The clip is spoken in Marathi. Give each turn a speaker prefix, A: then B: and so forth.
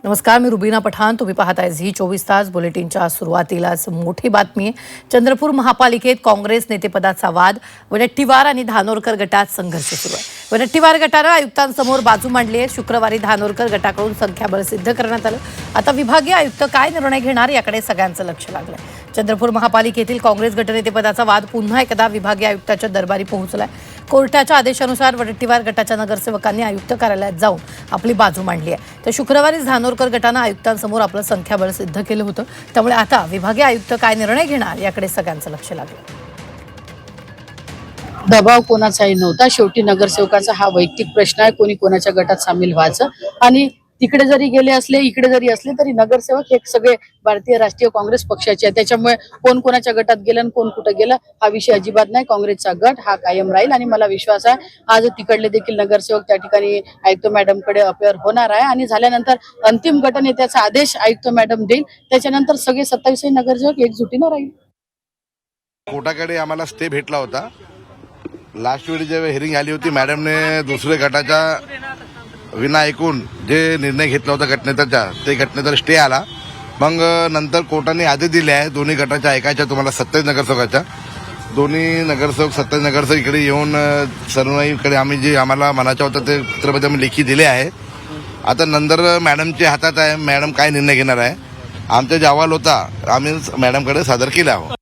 A: नमस्कार, मी रुबीना पठाण. तुम्ही पाहताय झी 24 तास. बुलेटिनच्या सुरुवातीलाच मोठी बातमी आहे. चंद्रपूर महापालिकेत काँग्रेस नेतेपदाचा वाद. वडट्टीवार आणि धानोरकर गटात संघर्ष सुरू आहे. वडट्टीवार गटानं आयुक्तांसमोर बाजू मांडली आहे. शुक्रवारी धानोरकर गटाकडून संख्याबळ सिद्ध करण्यात आलं. आता विभागीय आयुक्त काय निर्णय घेणार याकडे सगळ्यांचं लक्ष लागलंय. चंद्रपूर महापालिकेतील काँग्रेस गटनेतेपदाचा वाद पुन्हा एकदा विभागीय आयुक्ताच्या दरबारी पोहोचलाय. कोर्टाच्या आदेशानुसार वडट्टीवार गटाच्या नगरसेवकांनी आयुक्त कार्यालयात जाऊन आपली बाजू मांडली आहे. तर शुक्रवारी धानोरकर गटानं आयुक्तांसमोर आपलं संख्याबळ सिद्ध केलं होतं. त्यामुळे आता विभागीय आयुक्त काय निर्णय घेणार याकडे सगळ्यांचं लक्ष लागलं.
B: दबाव कोणाचाही नव्हता. शेवटी नगरसेवकाचा हा वैयक्तिक प्रश्न आहे, कोणी कोणाच्या गटात सामील व्हायचं. आणि तिकडे जरी गेले असले, इकडे जरी असले तरी नगरसेवक हे सगळे भारतीय राष्ट्रीय काँग्रेस पक्षाचे आहे. त्याच्यामुळे कोण कोणाच्या गटात गेलं आणि कोण कुठं गेलं हा विषय अजिबात नाही. काँग्रेसचा गट हा कायम राहील आणि मला विश्वास आहे आज तिकडले देखील नगरसेवक त्या ठिकाणी आयुक्त मॅडमकडे अपेअर होणार आहे आणि झाल्यानंतर अंतिम गटनेत्याचा आदेश आयुक्त मॅडम देईल. त्याच्यानंतर सगळे 27 नगरसेवक एकजुटीनं राहील.
C: कोर्टाकडे आम्हाला स्टे भेटला होता. लास्ट वेळी जेव्हा हिअरिंग आली होती, मॅडमने दुसऱ्या गटाच्या विना ऐकून जे निर्णय घेतला होता घटनेचा, ते घटनेचा स्टे आला. मग नंतर कोर्टाने आदेश दिले आहे दोन्ही गटाच्या ऐकायच्या, तुम्हाला 27 नगरसेवकाच्या. दोन्ही नगरसेवक 27 नगरसेवक इकडे येऊन सर्व इकडे आम्ही जे आम्हाला म्हणायचं होतं ते पत्रामध्ये आम्ही लेखी दिले आहे. आता नंतर मॅडमच्या हातात आहे, मॅडम काय निर्णय घेणार आहे. आमचा जे अहवाल होता आम्ही मॅडमकडे सादर केला आहोत.